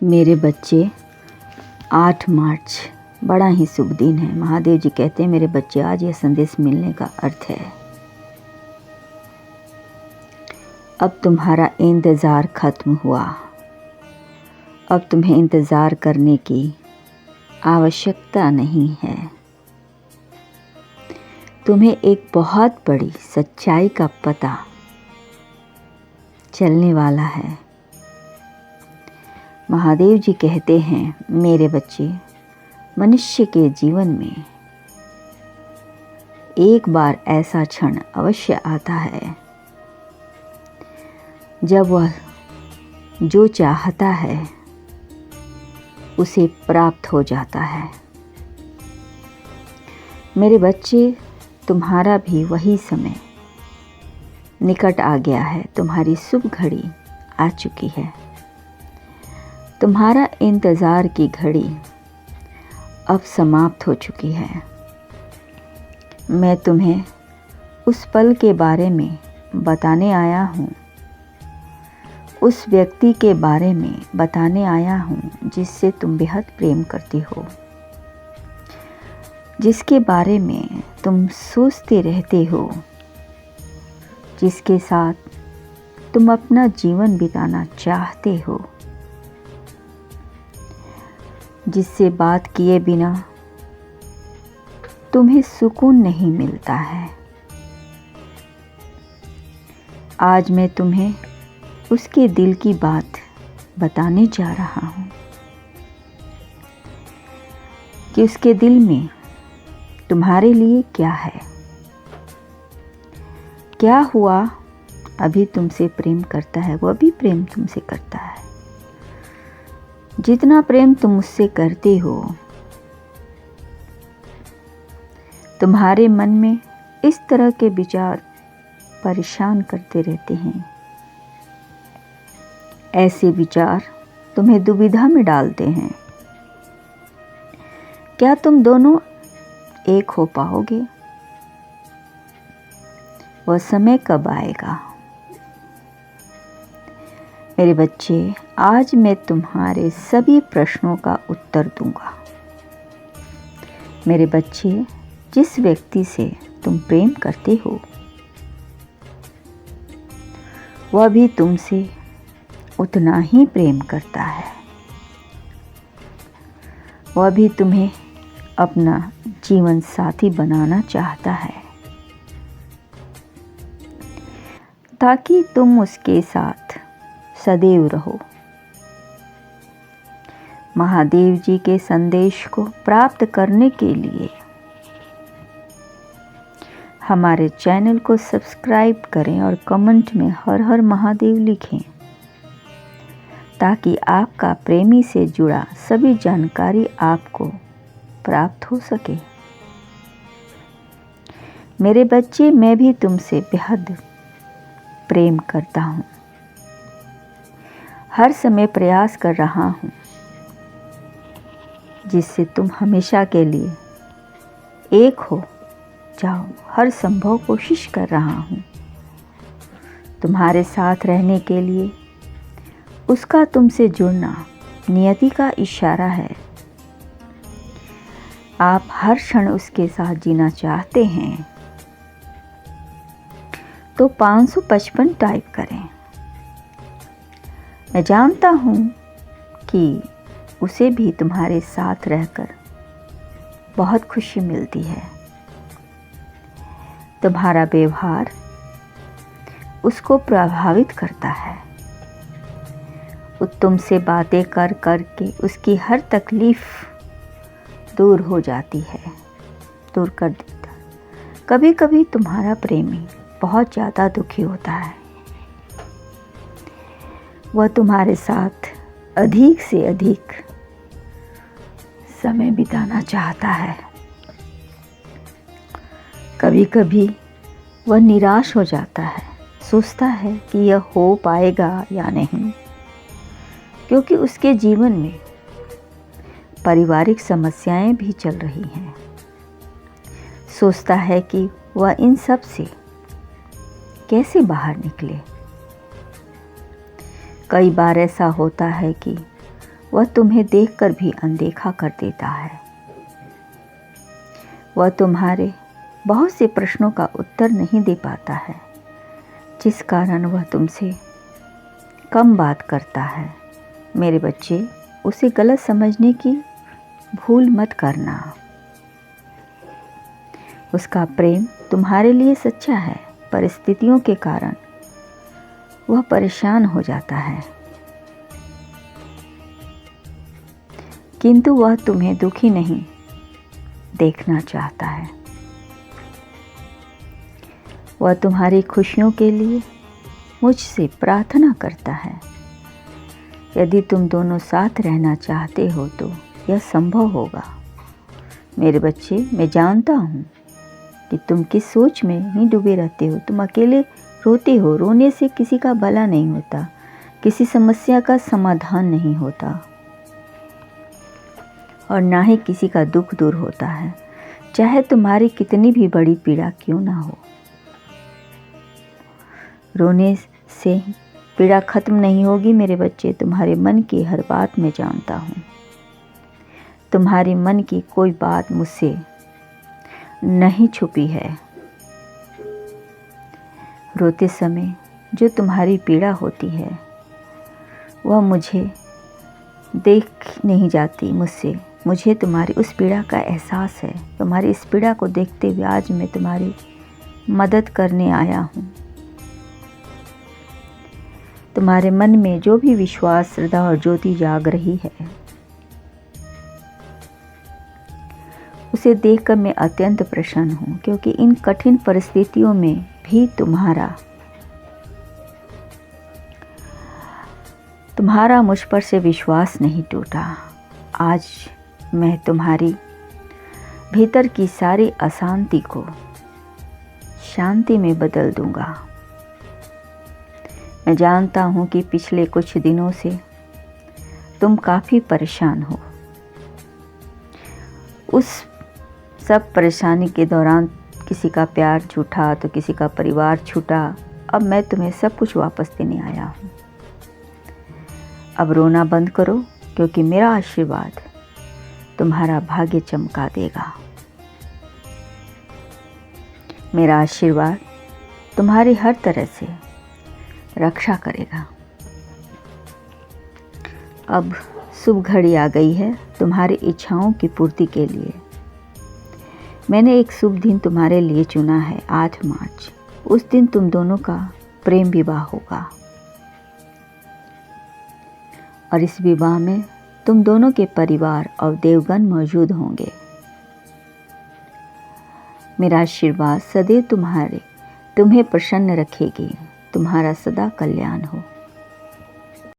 मेरे बच्चे, 8 मार्च बड़ा ही शुभ दिन है। महादेव जी कहते हैं मेरे बच्चे, आज यह संदेश मिलने का अर्थ है, अब तुम्हारा इंतज़ार खत्म हुआ। अब तुम्हें इंतज़ार करने की आवश्यकता नहीं है। तुम्हें एक बहुत बड़ी सच्चाई का पता चलने वाला है। महादेव जी कहते हैं मेरे बच्चे, मनुष्य के जीवन में एक बार ऐसा क्षण अवश्य आता है जब वह जो चाहता है उसे प्राप्त हो जाता है। मेरे बच्चे, तुम्हारा भी वही समय निकट आ गया है। तुम्हारी शुभ घड़ी आ चुकी है। तुम्हारा इंतज़ार की घड़ी अब समाप्त हो चुकी है। मैं तुम्हें उस पल के बारे में बताने आया हूँ, उस व्यक्ति के बारे में बताने आया हूँ जिससे तुम बेहद प्रेम करती हो, जिसके बारे में तुम सोचते रहते हो, जिसके साथ तुम अपना जीवन बिताना चाहते हो, जिससे बात किए बिना तुम्हें सुकून नहीं मिलता है। आज मैं तुम्हें उसके दिल की बात बताने जा रहा हूँ कि उसके दिल में तुम्हारे लिए क्या है, क्या हुआ। अभी तुमसे प्रेम करता है, वह भी प्रेम तुमसे करता है। जितना प्रेम तुम उससे करते हो, तुम्हारे मन में इस तरह के विचार परेशान करते रहते हैं। ऐसे विचार तुम्हें दुविधा में डालते हैं। क्या तुम दोनों एक हो पाओगे? वह समय कब आएगा? मेरे बच्चे, आज मैं तुम्हारे सभी प्रश्नों का उत्तर दूंगा। मेरे बच्चे, जिस व्यक्ति से तुम प्रेम करते हो वह भी तुमसे उतना ही प्रेम करता है। वह भी तुम्हें अपना जीवन साथी बनाना चाहता है ताकि तुम उसके साथ सदैव रहो। महादेव जी के संदेश को प्राप्त करने के लिए हमारे चैनल को सब्सक्राइब करें और कमेंट में हर हर महादेव लिखें ताकि आपका प्रेमी से जुड़ा सभी जानकारी आपको प्राप्त हो सके। मेरे बच्चे, मैं भी तुमसे बेहद प्रेम करता हूँ। हर समय प्रयास कर रहा हूँ जिससे तुम हमेशा के लिए एक हो जाओ। हर संभव कोशिश कर रहा हूँ तुम्हारे साथ रहने के लिए। उसका तुमसे जुड़ना नियति का इशारा है। आप हर क्षण उसके साथ जीना चाहते हैं तो 555 टाइप करें। मैं जानता हूँ कि उसे भी तुम्हारे साथ रहकर बहुत खुशी मिलती है। तुम्हारा व्यवहार उसको प्रभावित करता है। वो तुमसे बातें कर कर के उसकी हर तकलीफ दूर हो जाती है, दूर कर देता है। कभी कभी तुम्हारा प्रेमी बहुत ज़्यादा दुखी होता है। वह तुम्हारे साथ अधिक से अधिक समय बिताना चाहता है। कभी कभी वह निराश हो जाता है, सोचता है कि यह हो पाएगा या नहीं, क्योंकि उसके जीवन में पारिवारिक समस्याएं भी चल रही हैं। सोचता है कि वह इन सब से कैसे बाहर निकले। कई बार ऐसा होता है कि वह तुम्हें देखकर भी अनदेखा कर देता है। वह तुम्हारे बहुत से प्रश्नों का उत्तर नहीं दे पाता है, जिस कारण वह तुमसे कम बात करता है। मेरे बच्चे, उसे गलत समझने की भूल मत करना। उसका प्रेम तुम्हारे लिए सच्चा है। परिस्थितियों के कारण वह परेशान हो जाता है, किंतु वह तुम्हें दुखी नहीं देखना चाहता है। वह तुम्हारी खुशियों के लिए मुझसे प्रार्थना करता है। यदि तुम दोनों साथ रहना चाहते हो तो यह संभव होगा। मेरे बच्चे, मैं जानता हूँ कि तुम किस सोच में ही डूबे रहते हो। तुम अकेले रोते हो। रोने से किसी का भला नहीं होता, किसी समस्या का समाधान नहीं होता और ना ही किसी का दुख दूर होता है, चाहे तुम्हारी कितनी भी बड़ी पीड़ा क्यों ना हो। रोने से पीड़ा खत्म नहीं होगी मेरे बच्चे। तुम्हारे मन की हर बात मैं जानता हूँ। तुम्हारे मन की कोई बात मुझसे नहीं छुपी है। रोते समय जो तुम्हारी पीड़ा होती है वह मुझे देख नहीं जाती मुझसे। मुझे तुम्हारी उस पीड़ा का एहसास है। तुम्हारी इस पीड़ा को देखते हुए आज मैं तुम्हारी मदद करने आया हूँ। तुम्हारे मन में जो भी विश्वास, श्रद्धा और ज्योति जाग रही है, उसे देखकर मैं अत्यंत प्रसन्न हूँ, क्योंकि इन कठिन परिस्थितियों में भी तुम्हारा मुझ पर से विश्वास नहीं टूटा। आज मैं तुम्हारी भीतर की सारी अशांति को शांति में बदल दूंगा। मैं जानता हूँ कि पिछले कुछ दिनों से तुम काफ़ी परेशान हो। उस सब परेशानी के दौरान किसी का प्यार छूटा तो किसी का परिवार छूटा। अब मैं तुम्हें सब कुछ वापस देने आया हूँ। अब रोना बंद करो, क्योंकि मेरा आशीर्वाद तुम्हारा भाग्य चमका देगा। मेरा आशीर्वाद तुम्हारी हर तरह से रक्षा करेगा। अब शुभ घड़ी आ गई है तुम्हारी इच्छाओं की पूर्ति के लिए। मैंने एक शुभ दिन तुम्हारे लिए चुना है, 8 मार्च। उस दिन तुम दोनों का प्रेम विवाह होगा और इस विवाह में तुम दोनों के परिवार और देवगण मौजूद होंगे। मेरा आशीर्वाद सदैव तुम्हें प्रसन्न रखेगी। तुम्हारा सदा कल्याण हो।